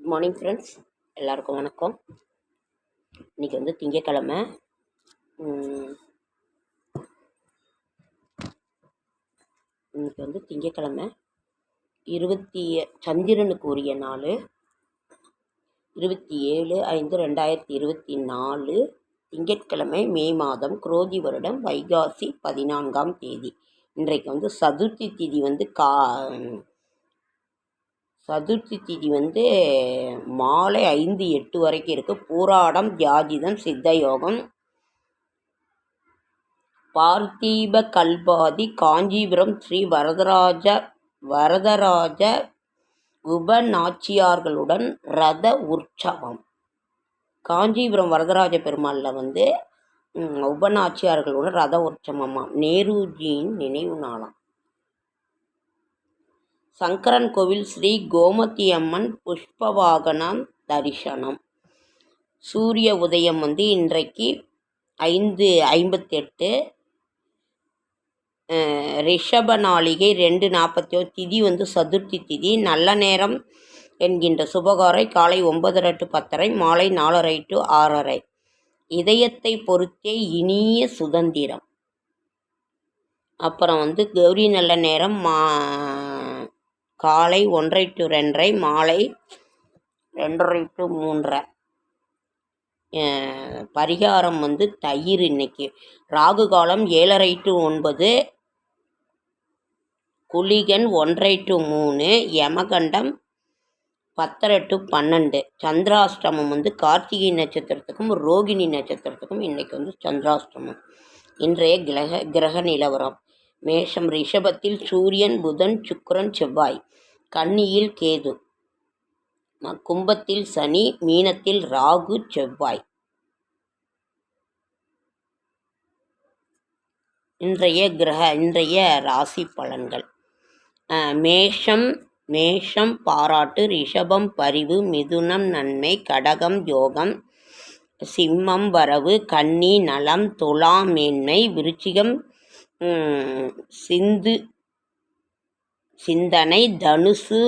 Good morning friends, எல்லாருக்கும் வணக்கம். இன்றைக்கி வந்து திங்கக்கிழமை. இன்றைக்கி வந்து திங்கக்கிழமை சந்திரனுக்கு உரிய நாள் 27/5/2024 திங்கட்கிழமை, மே மாதம், குரோதி வருடம், வைகாசி 14ஆம் தேதி. இன்றைக்கு வந்து சதுர்த்தி திதி வந்து மாலை 5:08 வரைக்கும் இருக்குது. பூராடம், தியாஜிதம், சித்தயோகம், பார்த்தீப கல்பாதி, காஞ்சிபுரம் ஸ்ரீ வரதராஜ உபநாச்சியார்களுடன் ரத உற்சவம். காஞ்சிபுரம் வரதராஜ பெருமாளில் வந்து உபநாச்சியார்களுடன் ரத உற்சவமாம். நேருஜியின் நினைவு நாளாம். சங்கரன் கோவில் ஸ்ரீ கோமதி அம்மன் புஷ்பவாகனம் தரிசனம். சூரிய உதயம் வந்து இன்றைக்கு 5:58. ரிஷப நாளிகை 2:41. திதி வந்து சதுர்த்தி திதி. நல்ல நேரம் என்கின்ற சுபகாரை காலை 9:30 to 10:30, மாலை 4:30 to 6:30. இதயத்தை பொறுத்தே இனிய சுதந்திரம். அப்புறம் வந்து கௌரி நல்ல நேரம் காலை 1:30 to 2:30, மாலை 2:30 to 3:30. பரிகாரம் வந்து தயிர். இன்னைக்கு ராகு காலம் 7:30 to 9, குளிகன் 1:30 to 3, யமகண்டம் 10:30 to 12. சந்திராஷ்டமம் வந்து கார்த்திகை நட்சத்திரத்துக்கும் ரோகிணி நட்சத்திரத்துக்கும் இன்னைக்கு வந்து சந்திராஷ்டமம். இன்றைய கிரக நிலவரம்: மேஷம், ரிஷபத்தில் சூரியன், புதன், சுக்கிரன், செவ்வாய். கன்னியில் கேது, கும்பத்தில் சனி, மீனத்தில் ராகு, செவ்வாய். இன்றைய ராசி பலன்கள்: மேஷம் பாராட்டு, ரிஷபம் பரிவு, மிதுனம் நன்மை, கடகம் யோகம், சிம்மம் வரவு, கன்னி நலம், துலாம் மேன்மை, விருச்சிகம் சிந்தனை, தனுசு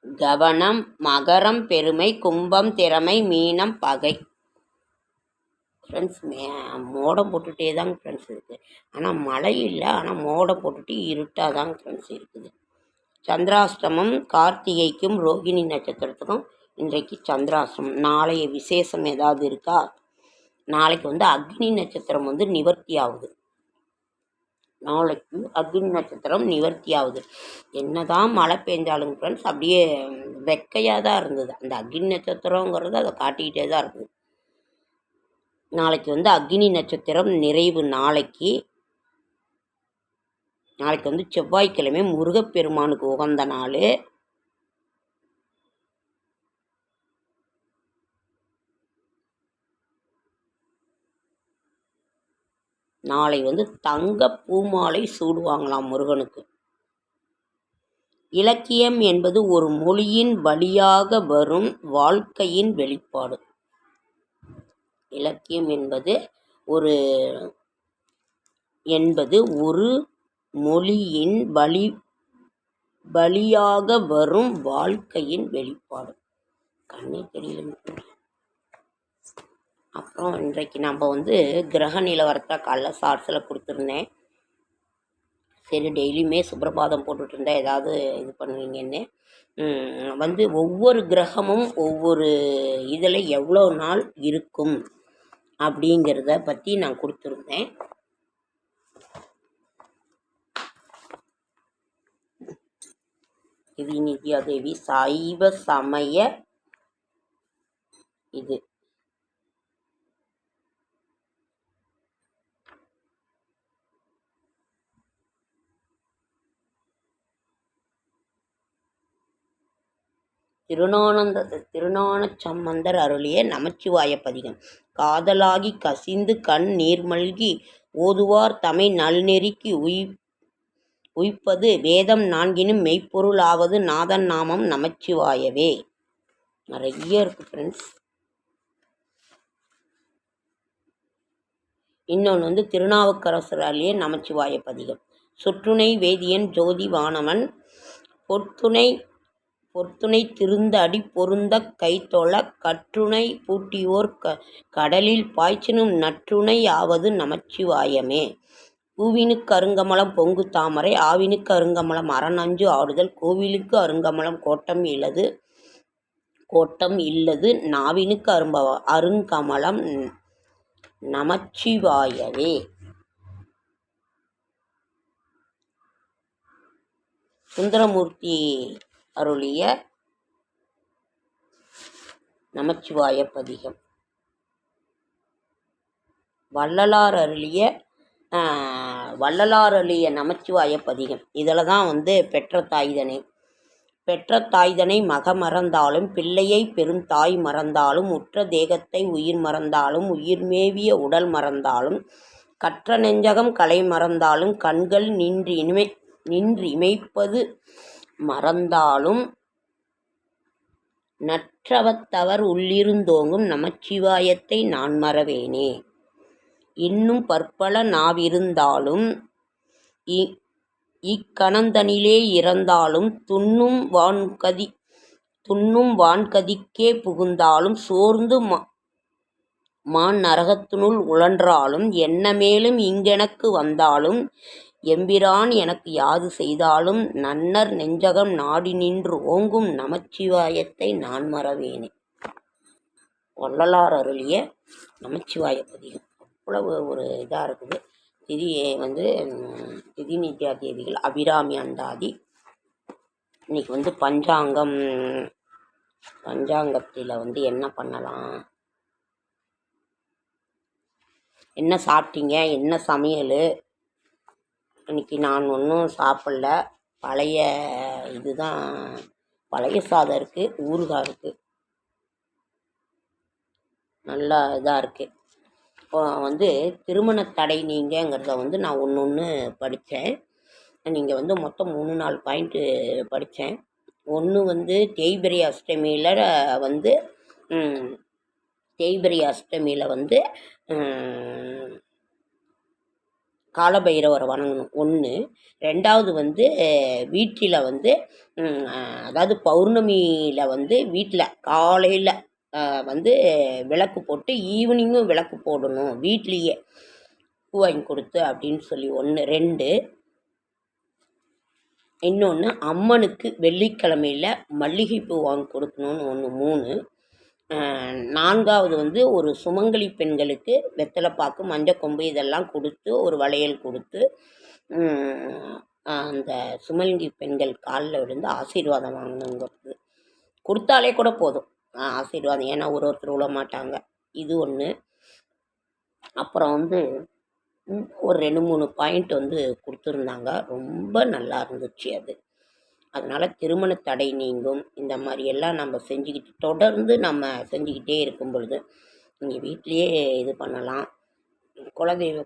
கவனம், மகரம் பெருமை, கும்பம் திறமை, மீனம் பகை. ஃப்ரெண்ட்ஸ், மோடம் போட்டுகிட்டே தாங்க ஃப்ரெண்ட்ஸ் இருக்குது. ஆனால் மழை இல்லை, ஆனால் மோடம் போட்டுட்டு இருட்டாக தாங்க ஃப்ரெண்ட்ஸ் இருக்குது. சந்திராஷ்டமம் கார்த்திகைக்கும் ரோகிணி நட்சத்திரத்துக்கும் இன்றைக்கு சந்திராஷ்டமம். நாளைய விசேஷம் ஏதாவது இருக்கா? நாளைக்கு வந்து அக்னி நட்சத்திரம் வந்து நிவர்த்தி ஆகுது. நாளைக்கு அக்னி நட்சத்திரம் நிவர்த்தி ஆகுது. என்னதான் மழை பெஞ்சாலும் ஃப்ரெண்ட்ஸ் அப்படியே வெக்கையாக தான் இருந்தது. அந்த அக்னி நட்சத்திரங்கிறது அதை காட்டிக்கிட்டே தான் இருக்குது. நாளைக்கு வந்து அக்னி நட்சத்திரம் நிறைவு. நாளைக்கு வந்து செவ்வாய்க்கிழமை, முருகப்பெருமானுக்கு உகந்த நாள். நாளை வந்து தங்க பூமாலை சூடுவாங்களாம் முருகனுக்கு. இலக்கியம் என்பது ஒரு மொழியின் வழியாக வரும் வாழ்க்கையின் வெளிப்பாடு. இலக்கியம் என்பது ஒரு மொழியின் வழியாக வரும் வாழ்க்கையின் வெளிப்பாடு. கண்ணே தெரியல. அப்புறம் இன்றைக்கு நம்ம வந்து கிரக நிலவரத்தை காலைல ஷார்ட்ஸில் கொடுத்துருந்தேன். சரி, டெய்லியுமே சுப்ரபாதம் போட்டுட்டு இருந்தால் ஏதாவது இது பண்ணுவீங்கன்னு வந்து ஒவ்வொரு கிரகமும் ஒவ்வொரு இதில் எவ்வளோ நாள் இருக்கும் அப்படிங்கிறத பற்றி நான் கொடுத்துருந்தேன். இது நித்யாதேவி சைவ சமய இது. திருஞானச் சம்பந்தர் அருளிய நமச்சிவாய பதிகம். காதலாகி கசிந்து கண் நீர்மல்கி ஓதுவார் தமை நல்நெறிக்கு உய்ப்பது வேதம் 4னும் மெய்ப்பொருள் ஆவது நாதன் நாமம் நமச்சிவாயவே. நிறைய இருக்கு ஃப்ரெண்ட்ஸ். இன்னொன்று வந்து திருநாவுக்கரசர் அருளிய நமச்சிவாய பதிகம். சொற்றுணை வேதியன் ஜோதி வானவன் பொற்றுணை பொற்றுணை திருந்த அடி பொருந்தக் கைதொழ கற்றுணை பூட்டியோர் கடலில் பாய்ச்சினும் நற்றுணை யாவது நமச்சிவாயமே. பூவினுக்கு அருங்கமலம் பொங்கு தாமரை ஆவினுக்கு அருங்கமலம் அரணஞ்சு ஆடுதல் கோவிலுக்கு அருங்கமலம் கோட்டம் இல்லது நாவினுக்கு அருங்கமலம் நமச்சிவாயவே. சுந்தரமூர்த்தி அருளிய நமச்சிவாய பதிகம். வள்ளலார் அருளிய நமச்சிவாய பதிகம். இதில் தான் பெற்ற தாய்தனை மக மறந்தாலும் பிள்ளையை பெரும் தாய் மறந்தாலும் உற்ற தேகத்தை உயிர் மறந்தாலும் உயிர் மேவிய உடல் மறந்தாலும் கற்ற நெஞ்சகம் கலை மறந்தாலும் கண்கள் நின்றிமைப்பது மறந்தாலும் நற்றவத்தவர் உள்ளிருந்தோங்கும் நமச்சிவாயத்தை நான் மறவேனே. இன்னும் பற்பல நாவிருந்தாலும் இக்கணந்தனிலே இறந்தாலும் துண்ணும் வான்கதிக்கே புகுந்தாலும் சோர்ந்து மான் நரகத்தினுள் உழன்றாலும் என்ன மேலும் இங்கெனக்கு வந்தாலும் எம்பிரான் எனக்கு யாது செய்தாலும் நன்னர் நெஞ்சகம் நாடி நின்று ஓங்கும் நமச்சிவாயத்தை நான் மறவேனே. வள்ளலார் அருளிய நமச்சிவாய பதிகம் அவ்வளவு ஒரு இதாக இருக்குது. திதி நித்யா தேதிகள் அபிராமி அந்தாதி. இன்னைக்கு பஞ்சாங்கத்தில் என்ன பண்ணலாம், என்ன சாப்பிட்டீங்க, என்ன சமையல். இன்னைக்கு நான் ஒன்றும் சாப்பிடல. பழைய சாதம் இருக்குது, ஊறுகாய் இருக்குது, நல்லா இதாக இருக்குது. இப்போ திருமண தடை நீங்கிறத நான் ஒன்று படித்தேன். நீங்கள் மொத்தம் 3-4 பாயிண்ட்டு படித்தேன். ஒன்று தேய்பிறை அஷ்டமியில் காலபைரவரை வணங்கணும் ஒன்று. ரெண்டாவது வீட்டில் அதாவது பௌர்ணமியில் வீட்டில் காலையில் விளக்கு போட்டு ஈவினிங்கும் விளக்கு போடணும் வீட்லேயே பூ வாங்கி கொடுத்து அப்படின்னு சொல்லி ஒன்று. 2 இன்னொன்று அம்மனுக்கு வெள்ளிக்கிழமையில் மல்லிகைப்பூ வாங்கி கொடுக்கணுன்னு ஒன்று. 3 4வது ஒரு சுமங்கலி பெண்களுக்கு வெத்தலைப்பாக்கு மஞ்சக்கொம்பு இதெல்லாம் கொடுத்து ஒரு வளையல் கொடுத்து அந்த சுமங்கலி பெண்கள் காலில் விழுந்து ஆசீர்வாதம் வாங்கணுங்கிறது. கொடுத்தாலே கூட போதும் ஆசீர்வாதம். ஏன்னா ஒருத்தர் விழ மாட்டாங்க. இது ஒன்று. அப்புறம் ஒரு 2-3 பாயிண்ட் கொடுத்துருந்தாங்க. ரொம்ப நல்லா இருந்துச்சு அது. அதனால் திருமண தடை நீங்கும். இந்த மாதிரியெல்லாம் நம்ம தொடர்ந்து நம்ம செஞ்சுக்கிட்டே இருக்கும் பொழுது நீங்கள் வீட்லேயே இது பண்ணலாம். குலதெய்வ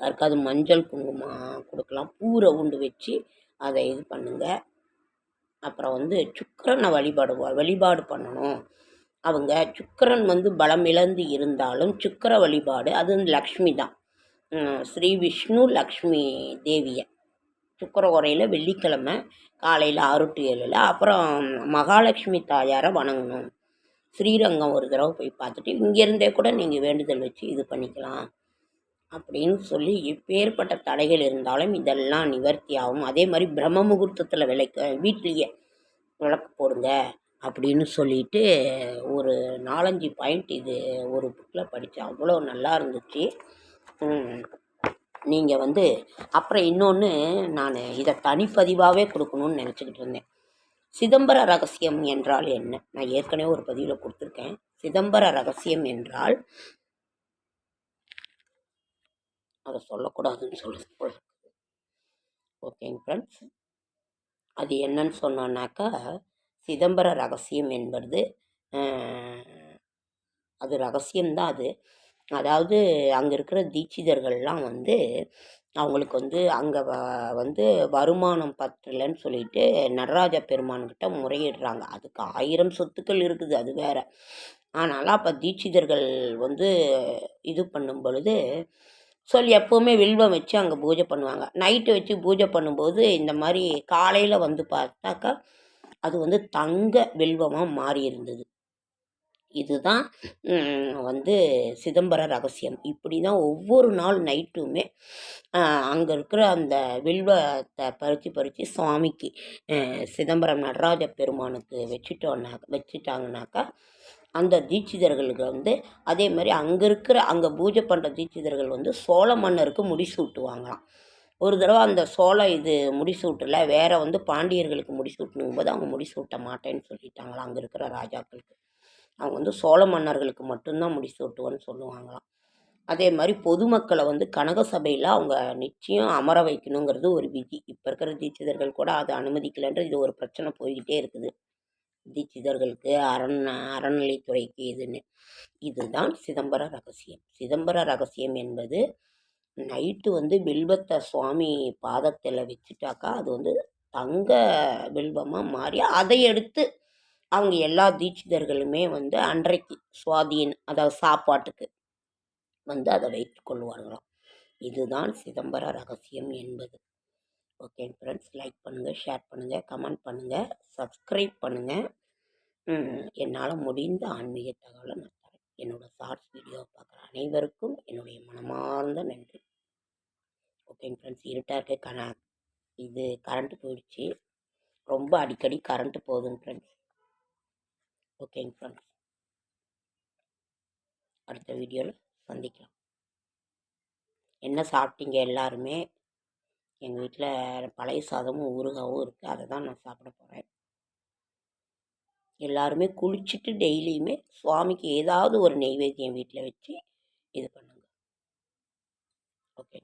யாருக்காவது மஞ்சள் குங்குமம் கொடுக்கலாம். பூரை உண்டு வச்சு அதை இது பண்ணுங்கள். அப்புறம் சுக்கிரனை வழிபாடு பண்ணணும். அவங்க சுக்கிரன் பலம் இழந்து இருந்தாலும் சுக்கிர வழிபாடு அது லக்ஷ்மி தான். ஸ்ரீ விஷ்ணு லக்ஷ்மி தேவியை சுக்கிர உரையில் வெள்ளிக்கிழமை காலையில் 6 to 7. அப்புறம் மகாலட்சுமி தாயாரை வணங்கணும். ஸ்ரீரங்கம் ஒரு தடவை போய் பார்த்துட்டு இங்கேருந்தே கூட நீங்கள் வேண்டுதல் வச்சு இது பண்ணிக்கலாம் அப்படின்னு சொல்லி எப்பேற்பட்ட தடைகள் இருந்தாலும் இதெல்லாம் நிவர்த்தி ஆகும். அதே மாதிரி பிரம்ம முகூர்த்தத்தில் வீட்லேயே விளக்கு போடுங்க அப்படின்னு சொல்லிட்டு ஒரு 4-5 பாயிண்ட் இது ஒரு புக்கில் படித்தேன். அவ்வளோ நல்லா இருந்துச்சு. நீங்கள் அப்புறம் இன்னொன்று நான் இதை தனிப்பதிவாகவே கொடுக்கணும்னு நினச்சிக்கிட்டு இருந்தேன். சிதம்பர ரகசியம் என்றால் என்ன? நான் ஏற்கனவே ஒரு பதிவில் கொடுத்துருக்கேன். சிதம்பர ரகசியம் என்றால் அதை சொல்லக்கூடாதுன்னு சொல்லுது போல. ஓகேங்க ஃப்ரெண்ட்ஸ், அது என்னன்னு சொன்னோன்னாக்கா சிதம்பர ரகசியம் என்பது அது ரகசியம்தான் அது. அதாவது அங்கே இருக்கிற தீட்சிதர்கள்லாம் அவங்களுக்கு அங்கே வருமானம் பற்றலைன்னு சொல்லிட்டு நடராஜ பெருமான்கிட்ட முறையிடுறாங்க. அதுக்கு 1000 சொத்துக்கள் இருக்குது, அது வேற. ஆனால் அப்போ தீட்சிதர்கள் இது பண்ணும் பொழுது சொல்லி எப்போவுமே வில்வம் வச்சு அங்கே பூஜை பண்ணுவாங்க. நைட்டு வச்சு பூஜை பண்ணும்போது இந்த மாதிரி காலையில் பார்த்தாக்கா அது வந்து தங்க வில்வமாக மாறி இருந்தது. இதுதான் வந்து சிதம்பர ரகசியம். இப்படி தான் ஒவ்வொரு நாள் நைட்டுமே அங்கே இருக்கிற அந்த வில்வத்தை பறித்து சுவாமிக்கு சிதம்பரம் நடராஜ பெருமானுக்கு வச்சுட்டாங்கனாக்கா அந்த தீட்சிதர்களுக்கு வந்து அதே மாதிரி அங்கே பூஜை பண்ணுற தீட்சிதர்கள் வந்து சோழ மன்னருக்கு முடிசூட்டுவாங்களாம். ஒரு தடவை அந்த முடிசூட்டலை, வேற வந்து பாண்டியர்களுக்கு முடிசூட்டணும் போது அவங்க முடிசூட்ட மாட்டேன்னு சொல்லிட்டாங்களாம். அங்கே இருக்கிற ராஜாக்களுக்கு அவங்க வந்து சோழ மன்னர்களுக்கு மட்டும்தான் முடிசூட்டுவோன்னு சொல்லுவாங்களாம். அதே மாதிரி பொதுமக்களை வந்து கனக சபையில் அவங்க நிச்சயம் அமர வைக்கணுங்கிறது ஒரு விதி. இப்போ இருக்கிற தீட்சிதர்கள் கூட அதை அனுமதிக்கலைன்ற இது ஒரு பிரச்சனை போய்கிட்டே இருக்குது தீட்சிதர்களுக்கு, அறநிலைத்துறைக்கு. இதுதான் சிதம்பர ரகசியம். சிதம்பர ரகசியம் என்பது நைட்டு வந்து வில்வத்தை சுவாமி பாதத்தில் வச்சுட்டாக்கா அது வந்து தங்க வில்வமாக மாறி அதை எடுத்து அவங்க எல்லா தீட்சிதர்களுமே வந்து அன்றைக்கு அதாவது சாப்பாட்டுக்கு வந்து அதை வைத்து கொள்வார்களாம். இதுதான் சிதம்பர ரகசியம் என்பது. ஓகே ஃப்ரெண்ட்ஸ், லைக் பண்ணுங்கள், ஷேர் பண்ணுங்கள், கமெண்ட் பண்ணுங்கள், சப்ஸ்கிரைப் பண்ணுங்கள். என்னால் முடிந்த ஆன்மீக தகவலை நான் தரேன். என்னோடய ஷார்ட்ஸ் வீடியோவை பார்க்குற அனைவருக்கும் என்னுடைய மனமார்ந்த நன்றி. ஓகேங்க ஃப்ரெண்ட்ஸ், இருட்டாக இருக்க இது கரண்ட்டு போயிடுச்சு. ரொம்ப அடிக்கடி கரண்ட்டு போகுதுங்க ஃப்ரெண்ட்ஸ். ஓகேங்க ஃப்ரெண்ட்ஸ், அடுத்த வீடியோவில் சந்திக்கலாம். என்ன சாப்பிட்டீங்க எல்லாருமே? எங்கள் வீட்டில் பழைய சாதமும் ஊறுகாவும் இருக்குது, அதை தான் நான் சாப்பிட போகிறேன். எல்லாருமே குளிச்சுட்டு டெய்லியுமே சுவாமிக்கு ஏதாவது ஒரு நெய்வேத்தியம் வீட்டில் வச்சு இது பண்ணுங்க. ஓகே.